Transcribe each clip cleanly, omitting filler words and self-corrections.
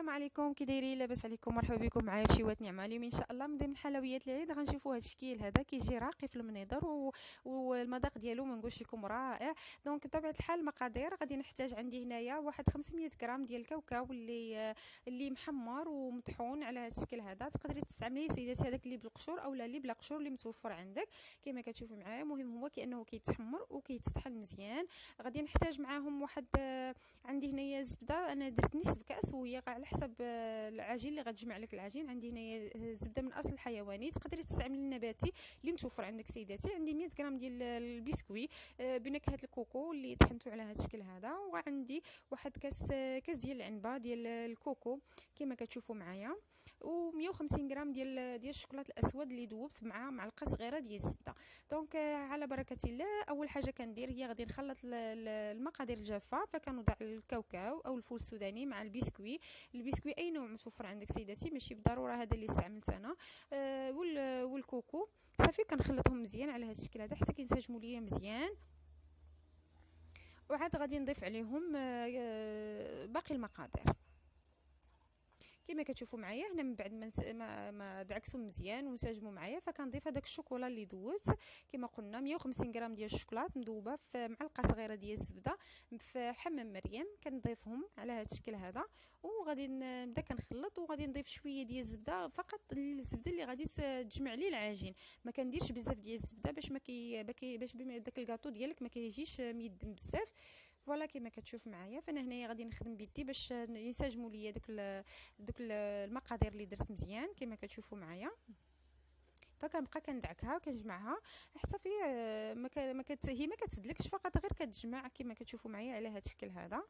السلام عليكم، كي دايرين؟ لاباس عليكم؟ مرحبا بكم معايا في شويه نعمه. اليوم ان شاء الله من ضمن حلويات العيد غنشوفوا هذا الشكل هذا كيجي راقي في المنيضر والمذاق ديالو ما نقولش لكم رائع. دونك بطبيعه الحال المقادير غادي نحتاج عندي هنايا واحد 500 غرام ديال الكاوكاو اللي محمر ومطحون على هذا الشكل هذا. تقدري تستعملي سيداتي هذاك اللي بالقشور اولا اللي بلا قشور اللي متوفر عندك كما كتشوفوا معايا. المهم هو كانه كيتحمر وكيتطحن مزيان. غادي نحتاج معاهم واحد عندي هنايا زبده، انا درت نصف كاس وهي على حسب العجين اللي غتجمع لك العجين. عندي هنايا زبده من اصل حيواني، تقدري تستعملي النباتي اللي متوفر عندك سيداتي. عندي 100 غرام ديال البسكوي بنكهه الكوكو اللي طحنته على هذا الشكل هذا، وعندي واحد كاس ديال العنبه ديال الكوكو كما كتشوفوا معايا، و150 غرام ديال الشوكولاط الاسود اللي ذوبت مع معلقه صغيره ديال الزبده. دونك على بركه الله، اول حاجه كندير هي غادي نخلط المقادير الجافه. فكنوضع الكاوكاو او الفول السوداني مع البسكوي اي نوع متوفر عندك سيداتي، ماشي بالضروره هذا اللي استعملت انا، والكوكو. صافي كنخلطهم مزيان على هذا الشكل هذا حتى كينسجموا ليا مزيان. وعاد غادي نضيف عليهم باقي المقادير كما كتشوفوا معايا هنا. من بعد ما دعكسهم مزيان ونسجموا معايا، فكنضيف هذاك الشوكولا اللي ذوبت كما قلنا 150 غرام ديال الشوكولات مذوبه في معلقه صغيره ديال الزبده في حمام مريم. كنضيفهم على هذا الشكل هذا وغادي نبدا كنخلط، وغادي نضيف شويه ديال الزبده، فقط الزبده اللي غادي تجمع لي العجين. ما كنديرش بزاف ديال الزبده باش داك الكاطو ديالك ما كيجيش ميدم بزاف. فوالا كما كتشوف معايا. فانا هنايا غادي نخدم بيدي باش ينسجموا ليا دوك المقادير اللي درت مزيان كما كتشوفوا معايا. فكنبقى كندعكها وكنجمعها حتى في هي ما كتسدلكش، فقط غير كتجمع كما كتشوفوا معايا على هذا الشكل هذا.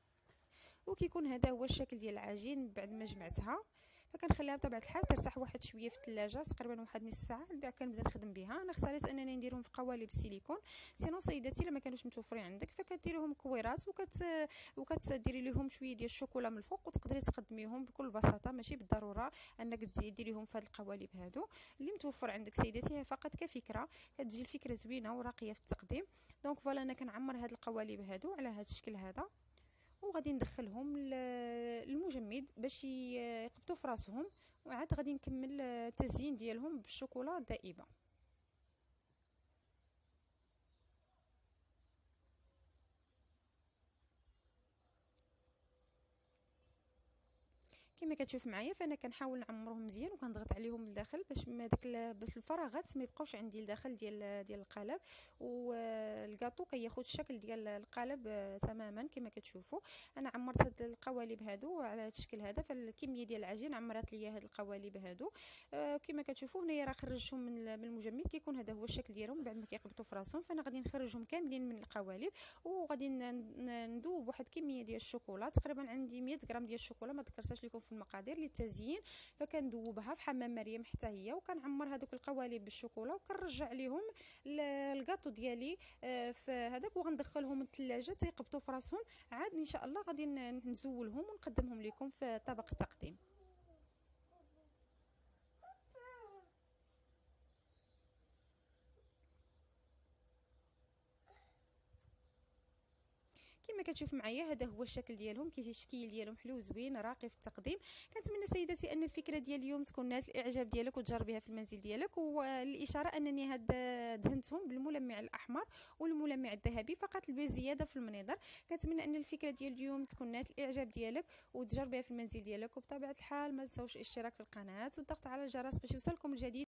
وكيكون هذا هو الشكل ديال العجين بعد ما جمعتها. فكنخليها بطبيعه الحال ترتاح واحد شويه في الثلاجه، تقريبا واحد نص ساعه، من بعد كنبدا نخدم بها. انا اختاريت انني نديرهم في قوالب السيليكون. سينو سيداتي لما كانوش متوفرين عندك فكديريهم كويرات وكتديري لهم شويه ديال الشوكولا من الفوق، وتقدري تقدميهم بكل بساطه. ماشي بالضروره انك ديريهم في هاد القوالب هادو اللي متوفر عندك سيداتي، هي فقط كفكره كتجي الفكره زوينه وراقيه في التقديم. دونك فوالا انا كنعمر هاد القوالب هادو على هاد الشكل هذا، وغادي ندخلهم للمجمد باش يقبطوا في راسهم. وعاد غادي نكمل التزيين ديالهم بالشوكولا الذائبه. كما كتشوف معايا، فانا كنحاول نعمرهم مزيان وكنضغط عليهم لداخل باش باش الفراغات ما يبقاوش عندي لداخل ديال القالب. والكاطو كياخذ الشكل ديال القالب تماما كما كتشوفوا. انا عمرت هاد القوالب هادو على هذا الشكل هذا، فالكميه ديال العجين عمرت ليا هاد القوالب هادو. كما كتشوفوا هنايا راه خرجتهم من المجمد، كيكون هذا هو الشكل ديالهم بعد ما كيقبطوا في راسهم. فانا غادي نخرجهم كاملين من القوالب، وغادي ندوب واحد الكميه ديال الشوكولا. تقريبا عندي 100 غرام ديال الشوكولا، ما ذكرتهاش لكم في المقادير للتزيين. فكندوبها في حمام مريم حتى هي، وكنعمر هذوك القوالب بالشوكولا، وكنرجع عليهم الكاطو ديالي في هذاك، وغندخلهم الثلاجه تيقبطوا في راسهم. عاد ان شاء الله غادي نزولهم ونقدمهم لكم في طبق التقديم. كما كتشوف معايا هذا هو الشكل ديالهم، كيجي الشكل ديالهم حلو زوين راقي في التقديم. كنتمنى سيداتي ان الفكره ديال اليوم تكون نالت الاعجاب ديالك وتجربيها في المنزل ديالك. والاشاره انني دهنتهم بالملمع الاحمر والملمع الذهبي فقط بزياده في المنظر. كنتمنى ان الفكره ديال اليوم تكون نالت الاعجاب ديالك وتجربيها في المنزل ديالك. وبطبيعه الحال ما تنساوش الاشتراك في القناه والضغط على الجرس باش يوصلكم الجديد.